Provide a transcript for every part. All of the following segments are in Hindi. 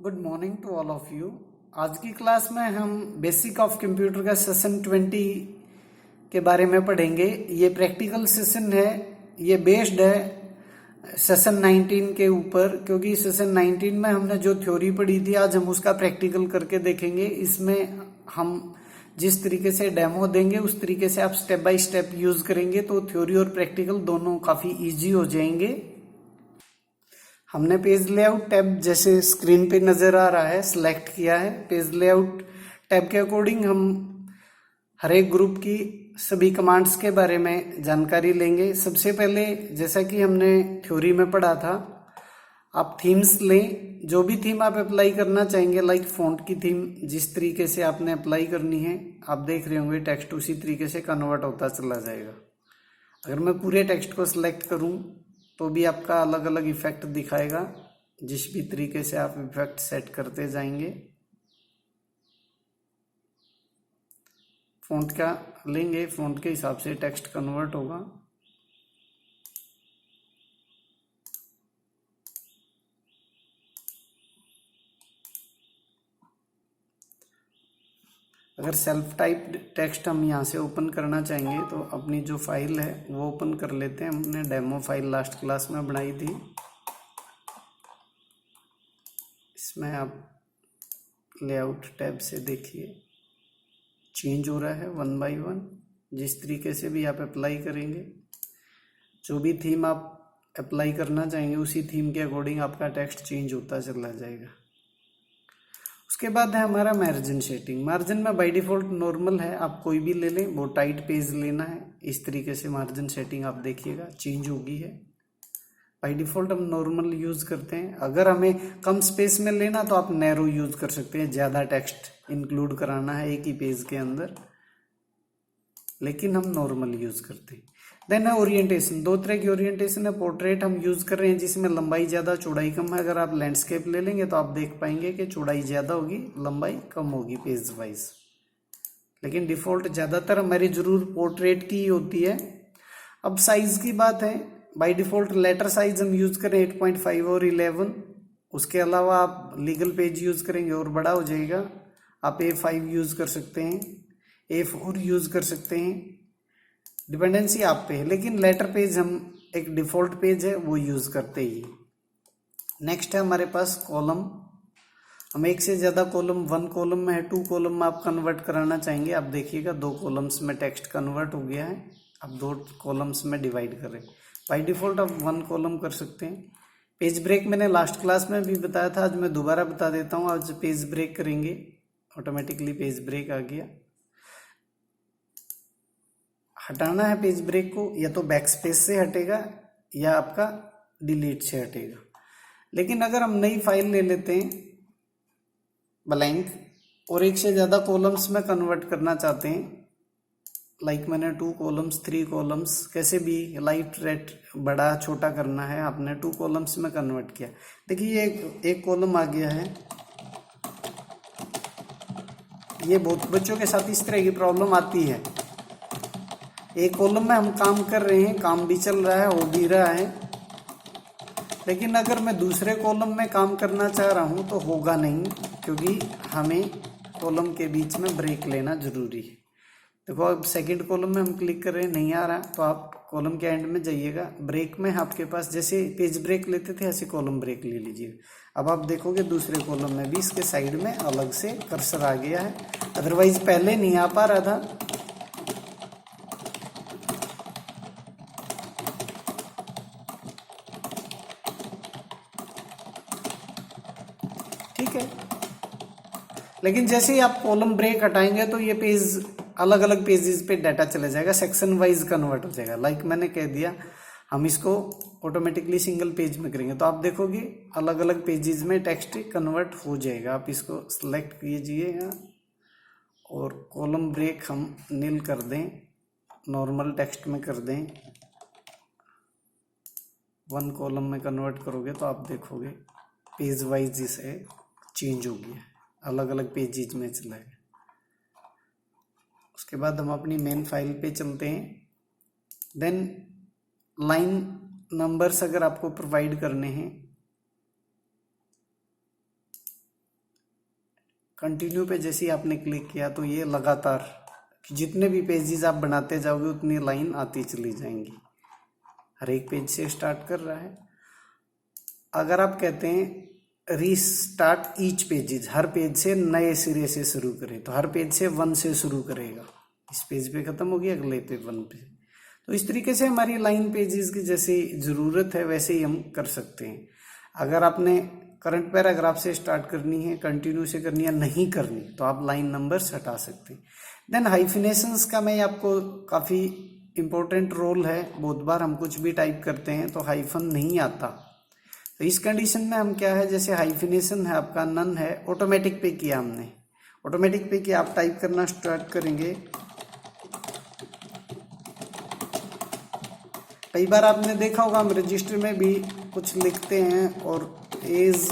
Good morning to all of you. आज की क्लास में हम बेसिक ऑफ कंप्यूटर का सेशन 20 के बारे में पढ़ेंगे। ये प्रैक्टिकल सेशन है, ये बेस्ड है सेशन 19 के ऊपर, क्योंकि सेशन 19 में हमने जो थ्योरी पढ़ी थी आज हम उसका प्रैक्टिकल करके देखेंगे। इसमें हम जिस तरीके से डेमो देंगे उस तरीके से आप स्टेप बाय स्टेप यूज करेंगे तो थ्योरी और प्रैक्टिकल दोनों काफी इजी हो जाएंगे। हमने पेज लेआउट टैब जैसे स्क्रीन पे नजर आ रहा है सिलेक्ट किया है। पेज लेआउट टैब के अकॉर्डिंग हम हर एक ग्रुप की सभी कमांड्स के बारे में जानकारी लेंगे। सबसे पहले जैसा कि हमने थ्योरी में पढ़ा था, आप थीम्स लें, जो भी थीम आप अप्लाई करना चाहेंगे, लाइक फॉन्ट की थीम जिस तरीके से आपने अप्लाई करनी है आप देख रहे होंगे टेक्स्ट उसी तरीके से कन्वर्ट होता चला जाएगा। अगर मैं पूरे टेक्स्ट को सिलेक्ट करूं तो भी आपका अलग अलग इफेक्ट दिखाएगा, जिस भी तरीके से आप इफेक्ट सेट करते जाएंगे। फ़ॉन्ट का लेंगे, फ़ॉन्ट के हिसाब से टेक्स्ट कन्वर्ट होगा। अगर सेल्फ टाइप टेक्स्ट हम यहाँ से ओपन करना चाहेंगे तो अपनी जो फाइल है वो ओपन कर लेते हैं। हमने डेमो फाइल लास्ट क्लास में बनाई थी, इसमें आप लेआउट टैब से देखिए चेंज हो रहा है वन बाय वन। जिस तरीके से भी आप अप्लाई करेंगे, जो भी थीम आप अप्लाई करना चाहेंगे उसी थीम के अकॉर्डिंग आपका टेक्स्ट चेंज होता चला जाएगा। उसके बाद है हमारा मार्जिन सेटिंग। मार्जिन में बाय डिफ़ॉल्ट नॉर्मल है, आप कोई भी ले लें, वो टाइट पेज लेना है। इस तरीके से मार्जिन सेटिंग आप देखिएगा चेंज होगी है। बाय डिफ़ॉल्ट हम नॉर्मल यूज़ करते हैं। अगर हमें कम स्पेस में लेना तो आप नैरो यूज़ कर सकते हैं, ज़्यादा टेक्स्ट इंक्लूड कराना है एक ही पेज के अंदर, लेकिन हम नॉर्मल यूज़ करते हैं। देन है ओरिएंटेशन। दो तरह की ओरिएंटेशन है। पोर्ट्रेट हम यूज़ कर रहे हैं जिसमें लंबाई ज़्यादा चौड़ाई कम है। अगर आप लैंडस्केप ले लेंगे तो आप देख पाएंगे कि चौड़ाई ज़्यादा होगी, लंबाई कम होगी पेज वाइज, लेकिन डिफ़ॉल्ट ज़्यादातर हमारी जरूर पोर्ट्रेट की ही होती है। अब साइज़ की बात है, बाय डिफ़ॉल्ट लेटर साइज हम यूज़ करें 8.5 और 11। उसके अलावा आप लीगल पेज यूज़ करेंगे और बड़ा हो जाएगा, आप A5 यूज़ कर सकते हैं, A4 यूज़ कर सकते हैं, डिपेंडेंसी आप पे है। लेकिन लेटर पेज हम एक डिफ़ॉल्ट पेज है वो यूज़ करते ही। नेक्स्ट है हमारे पास कॉलम। हम एक से ज़्यादा कॉलम, वन कॉलम में है, टू कॉलम में आप कन्वर्ट कराना चाहेंगे। आप देखिएगा दो कॉलम्स में टेक्स्ट कन्वर्ट हो गया है, अब दो कॉलम्स में डिवाइड करें। बाय डिफ़ॉल्ट आप वन कॉलम कर सकते हैं। पेज ब्रेक मैंने लास्ट क्लास में भी बताया था, आज मैं दोबारा बता देता हूँ। आज पेज ब्रेक करेंगे, ऑटोमेटिकली पेज ब्रेक आ गया। हटाना है पेज ब्रेक को, या तो बैक स्पेस से हटेगा या आपका डिलीट से हटेगा। लेकिन अगर हम नई फाइल ले लेते हैं ब्लैंक और एक से ज़्यादा कॉलम्स में कन्वर्ट करना चाहते हैं, लाइक मैंने 2 कॉलम्स 3 कॉलम्स, कैसे भी लाइट रेट बड़ा छोटा करना है, आपने 2 कॉलम्स में कन्वर्ट किया। देखिए ये एक कॉलम आ गया है। ये बहुत बच्चों के साथ इस तरह की प्रॉब्लम आती है। एक कॉलम में हम काम कर रहे हैं, काम भी चल रहा है, हो भी रहा है, लेकिन अगर मैं दूसरे कॉलम में काम करना चाह रहा हूं तो होगा नहीं, क्योंकि हमें कॉलम के बीच में ब्रेक लेना जरूरी है। देखो अब सेकंड कॉलम में हम क्लिक कर रहे हैं, नहीं आ रहा, तो आप कॉलम के एंड में जाइएगा। ब्रेक में आपके पास जैसे पेज ब्रेक लेते थे ऐसे कॉलम ब्रेक ले लीजिएगा। अब आप देखोगे दूसरे कॉलम में भी इसके साइड में अलग से कर्सर आ गया है, अदरवाइज पहले नहीं आ पा रहा था। ठीक है, लेकिन जैसे ही आप कॉलम ब्रेक हटाएंगे तो ये पेज अलग अलग पेजेस पे डाटा चला जाएगा, सेक्शन वाइज कन्वर्ट हो जाएगा। लाइक मैंने कह दिया हम इसको ऑटोमेटिकली सिंगल पेज में करेंगे तो आप देखोगे अलग अलग पेजेस में टेक्स्ट कन्वर्ट हो जाएगा। आप इसको सिलेक्ट कीजिएगा और कॉलम ब्रेक हम नील कर दें, नॉर्मल टेक्स्ट में कर दें। वन कॉलम में कन्वर्ट करोगे तो आप देखोगे पेज वाइज इसे चेंज हो गया, अलग अलग पेजेज में चला गया। उसके बाद हम अपनी मेन फाइल पे चलते हैं। देन लाइन नंबर्स अगर आपको प्रोवाइड करने हैं कंटिन्यू पे जैसे ही आपने क्लिक किया तो ये लगातार जितने भी पेजेस आप बनाते जाओगे उतनी लाइन आती चली जाएंगी। हर एक पेज से स्टार्ट कर रहा है। अगर आप कहते हैं रीस्टार्ट ईच पेजेस, हर पेज से नए सिरे से शुरू करें, तो हर पेज से 1 से शुरू करेगा। इस पेज पे खत्म हो गया, अगले पे 1 पे। तो इस तरीके से हमारी लाइन पेजेस की जैसे ज़रूरत है वैसे ही हम कर सकते हैं। अगर आपने करंट पैराग्राफ से स्टार्ट करनी है, कंटिन्यू से करनी है, नहीं करनी, तो आप लाइन नंबर्स हटा सकते हैं। देन हाइफिनेशंस का मैं आपको काफ़ी इम्पोर्टेंट रोल है। बहुत बार हम कुछ भी टाइप करते हैं तो हाइफन नहीं आता, तो इस कंडीशन में हम क्या है, जैसे हाइफिनेशन है आपका नन है, ऑटोमेटिक पे किया हमने, ऑटोमेटिक पे किया, आप टाइप करना स्टार्ट करेंगे। कई बार आपने देखा होगा हम रजिस्टर में भी कुछ लिखते हैं और पेज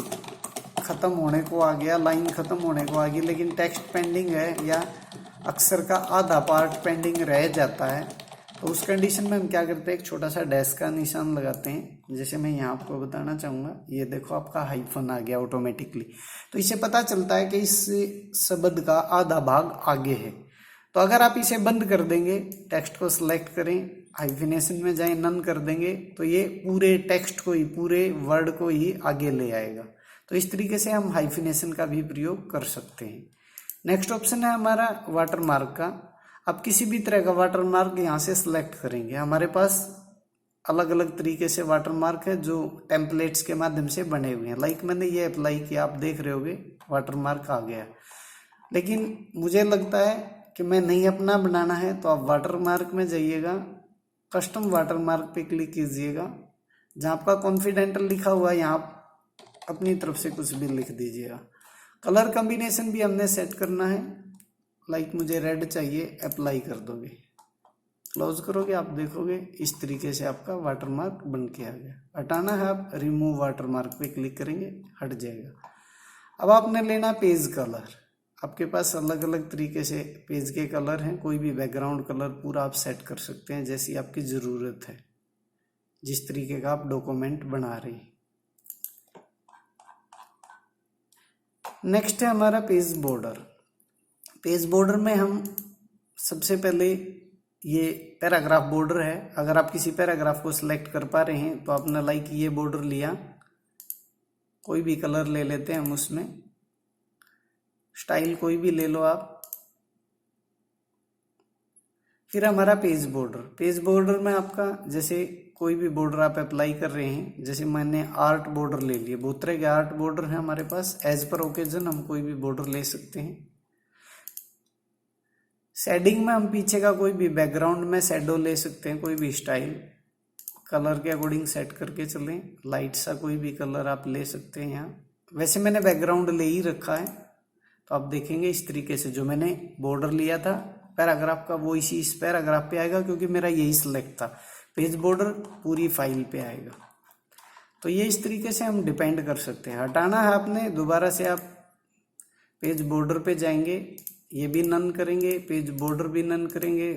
ख़त्म होने को आ गया, लाइन ख़त्म होने को आ गई, लेकिन टेक्स्ट पेंडिंग है या अक्सर का आधा पार्ट पेंडिंग रह जाता है। तो उस कंडीशन में हम क्या करते हैं, एक छोटा सा डैश का निशान लगाते हैं। जैसे मैं यहाँ आपको बताना चाहूँगा, ये देखो आपका हाइफन आ गया ऑटोमेटिकली, तो इससे पता चलता है कि इस शब्द का आधा भाग आगे है। तो अगर आप इसे बंद कर देंगे, टेक्स्ट को सिलेक्ट करें, हाइफिनेशन में जाएं, नन कर देंगे, तो ये पूरे टेक्स्ट को ही, पूरे वर्ड को ही आगे ले आएगा। तो इस तरीके से हम हाइफिनेशन का भी प्रयोग कर सकते हैं। नेक्स्ट ऑप्शन है हमारा वाटरमार्क का। आप किसी भी तरह का वाटरमार्क यहाँ से सिलेक्ट करेंगे। हमारे पास अलग अलग तरीके से वाटरमार्क है जो टेम्पलेट्स के माध्यम से बने हुए हैं। लाइक मैंने ये अप्लाई किया, आप देख रहे होगे वाटरमार्क आ गया। लेकिन मुझे लगता है कि मैं नहीं अपना बनाना है, तो आप वाटरमार्क में जाइएगा, कस्टम वाटरमार्क पे क्लिक कीजिएगा। जहाँ आपका कॉन्फिडेंटल लिखा हुआ है, यहाँ अपनी तरफ से कुछ भी लिख दीजिएगा। कलर कॉम्बिनेशन भी हमने सेट करना है। लाइक मुझे रेड चाहिए, अप्लाई कर दोगे, क्लोज करोगे, आप देखोगे इस तरीके से आपका वाटरमार्क बन के आ गया। हटाना है, आप रिमूव वाटरमार्क पे क्लिक करेंगे, हट जाएगा। अब आपने लेना पेज कलर। आपके पास अलग अलग तरीके से पेज के कलर हैं, कोई भी बैकग्राउंड कलर पूरा आप सेट कर सकते हैं जैसी आपकी ज़रूरत है, जिस तरीके का आप डॉक्यूमेंट बना रहे हैं। नेक्स्ट है हमारा पेज बॉर्डर। पेज बॉर्डर में हम सबसे पहले ये पैराग्राफ बॉर्डर है। अगर आप किसी पैराग्राफ को सिलेक्ट कर पा रहे हैं तो आपने लाइक ये बॉर्डर लिया, कोई भी कलर ले लेते हैं हम, उसमें स्टाइल कोई भी ले लो आप। फिर हमारा पेज बॉर्डर। पेज बॉर्डर में आपका जैसे कोई भी बॉर्डर आप अप्लाई कर रहे हैं, जैसे मैंने आर्ट बॉर्डर ले लिया, बहुत तरह के आर्ट बॉर्डर है हमारे पास, एज पर ओकेजन हम कोई भी बॉर्डर ले सकते हैं। शेडिंग में हम पीछे का कोई भी बैकग्राउंड में शेडो ले सकते हैं, कोई भी स्टाइल कलर के अकॉर्डिंग सेट करके चलें। लाइट सा कोई भी कलर आप ले सकते हैं यहाँ। वैसे मैंने बैकग्राउंड ले ही रखा है, तो आप देखेंगे इस तरीके से जो मैंने बॉर्डर लिया था पैराग्राफ का, वो इसी इस पैराग्राफ पे आएगा, क्योंकि मेरा यही सिलेक्ट था। पेज बॉर्डर पूरी फाइल पे आएगा। तो ये इस तरीके से हम डिपेंड कर सकते हैं। हटाना है आपने, दोबारा से आप पेज बॉर्डर पे जाएंगे, ये भी नन करेंगे, पेज बॉर्डर भी नन करेंगे।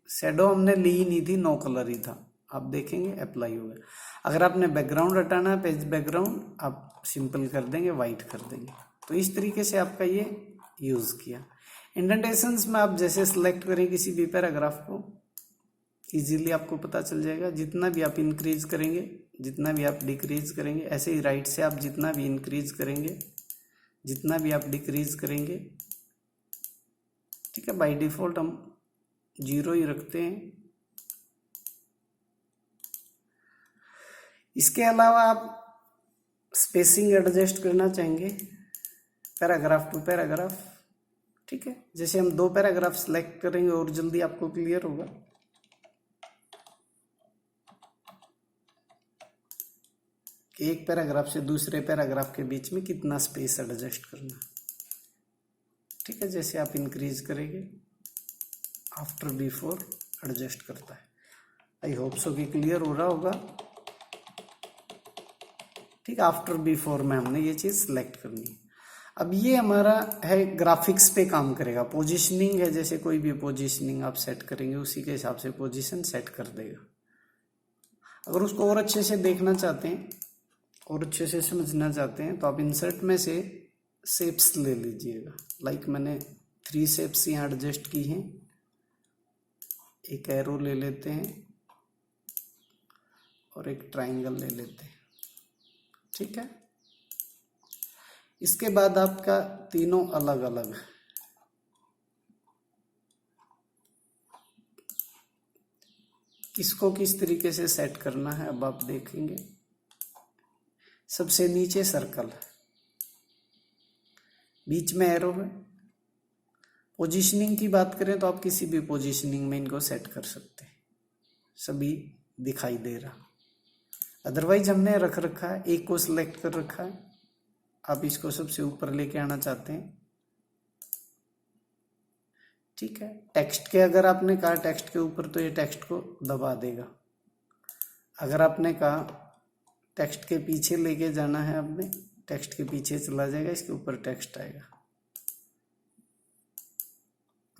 शेडो हमने ली ही नहीं थी, नो कलर ही था, आप देखेंगे अप्लाई हो गया। अगर आपने बैकग्राउंड हटाना है, पेज बैकग्राउंड आप सिंपल कर देंगे, वाइट कर देंगे। तो इस तरीके से आपका ये यूज़ किया। इंडेंटेशंस में आप जैसे सिलेक्ट करें किसी भी पैराग्राफ को, इजीली आपको पता चल जाएगा। जितना भी आप इंक्रीज करेंगे, जितना भी आप डिक्रीज करेंगे, ऐसे ही राइट से आप जितना भी इंक्रीज करेंगे, जितना भी आप डिक्रीज करेंगे, ठीक है। बाय डिफॉल्ट हम 0 ही रखते हैं। इसके अलावा आप स्पेसिंग एडजस्ट करना चाहेंगे पैराग्राफ टू पैराग्राफ, ठीक है। जैसे हम 2 पैराग्राफ सेलेक्ट करेंगे और जल्दी आपको क्लियर होगा। कि एक पैराग्राफ से दूसरे पैराग्राफ के बीच में कितना स्पेस एडजस्ट करना, ठीक है। जैसे आप इंक्रीज करेंगे, आफ्टर बिफोर एडजस्ट करता है। आई होप सो कि क्लियर हो रहा होगा, ठीक। आफ्टर बिफोर में हमने ये चीज़ सेलेक्ट करनी है। अब ये हमारा है ग्राफिक्स पे काम करेगा। पोजीशनिंग है, जैसे कोई भी पोजीशनिंग आप सेट करेंगे उसी के हिसाब से पोजीशन सेट कर देगा। अगर उसको और अच्छे से देखना चाहते हैं और अच्छे से समझना चाहते हैं तो आप इंसर्ट में से शेप्स ले लीजिएगा। लाइक मैंने 3 शेप्स यहाँ एडजस्ट की हैं। एक एरो ले लेते हैं और एक ट्राइंगल ले लेते हैं। ठीक है, इसके बाद आपका तीनों अलग अलग किसको किस तरीके से सेट करना है अब आप देखेंगे। सबसे नीचे सर्कल, बीच में एरो है। पोजीशनिंग की बात करें तो आप किसी भी पोजीशनिंग में इनको सेट कर सकते हैं, सभी दिखाई दे रहा। अदरवाइज हमने रख रखा है, एक को सिलेक्ट कर रखा है। आप इसको सबसे ऊपर लेके आना चाहते हैं। ठीक है, टेक्स्ट के अगर आपने कहा टेक्स्ट के ऊपर तो ये टेक्स्ट को दबा देगा। अगर आपने कहा टेक्स्ट के पीछे लेके जाना है, आपने टेक्स्ट के पीछे चला जाएगा, इसके ऊपर टेक्स्ट आएगा।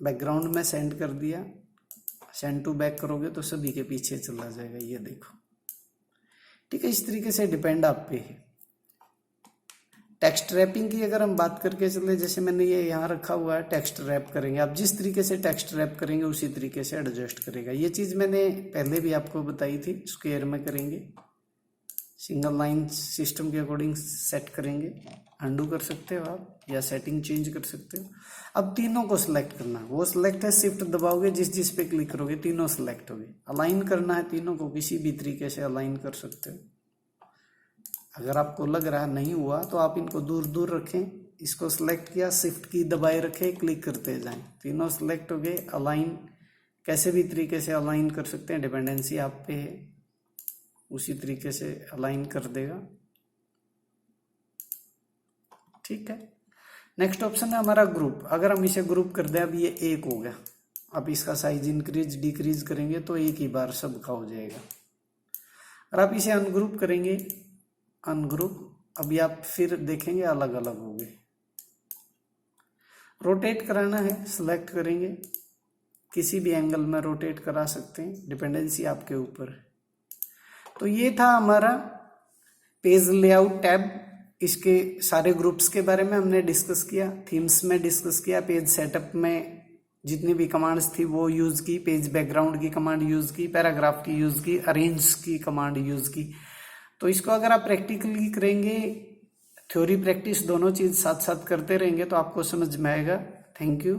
बैकग्राउंड में सेंड कर दिया, सेंड टू बैक करोगे तो सभी के पीछे चला जाएगा, ये देखो। ठीक है, इस तरीके से डिपेंड आप पे है। टेक्स्ट रैपिंग की अगर हम बात करके चले, जैसे मैंने ये यहाँ रखा हुआ है, टेक्स्ट रैप करेंगे। आप जिस तरीके से टेक्स्ट रैप करेंगे उसी तरीके से एडजस्ट करेगा। ये चीज़ मैंने पहले भी आपको बताई थी। स्क्वायर में करेंगे, सिंगल लाइन सिस्टम के अकॉर्डिंग सेट करेंगे। अंडू कर सकते हो आप या सेटिंग चेंज कर सकते हो। अब तीनों को सिलेक्ट करना है, वो सिलेक्ट है, शिफ्ट दबाओगे, जिस जिस पे क्लिक करोगे तीनों सिलेक्ट होंगे। अलाइन करना है तीनों को, किसी भी तरीके से अलाइन कर सकते हो। अगर आपको लग रहा है नहीं हुआ तो आप इनको दूर दूर रखें। इसको सिलेक्ट किया, शिफ्ट की दबाए रखें, क्लिक करते जाएं, तीनों सिलेक्ट हो गए। अलाइन कैसे भी तरीके से अलाइन कर सकते हैं, डिपेंडेंसी आप पे है, उसी तरीके से अलाइन कर देगा। ठीक है, नेक्स्ट ऑप्शन है हमारा ग्रुप। अगर हम इसे ग्रुप कर दें, अब ये एक हो गया। अब इसका साइज इंक्रीज डिक्रीज करेंगे तो एक ही बार सबका हो जाएगा। और आप इसे अनग्रुप करेंगे, अनग्रुप, अभी आप फिर देखेंगे अलग अलग हो गए। रोटेट कराना है, सिलेक्ट करेंगे, किसी भी एंगल में रोटेट करा सकते हैं, डिपेंडेंसी आपके ऊपर है। तो ये था हमारा पेज लेआउट टैब। इसके सारे ग्रुप्स के बारे में हमने डिस्कस किया, थीम्स में डिस्कस किया, पेज सेटअप में जितनी भी कमांड्स थी वो यूज़ की, पेज बैकग्राउंड की कमांड यूज़ की, पैराग्राफ की यूज़ की, अरेंज की कमांड यूज़ की। तो इसको अगर आप प्रैक्टिकली करेंगे, थ्योरी प्रैक्टिस दोनों चीज़ साथ साथ करते रहेंगे तो आपको समझ में आएगा। Thank you.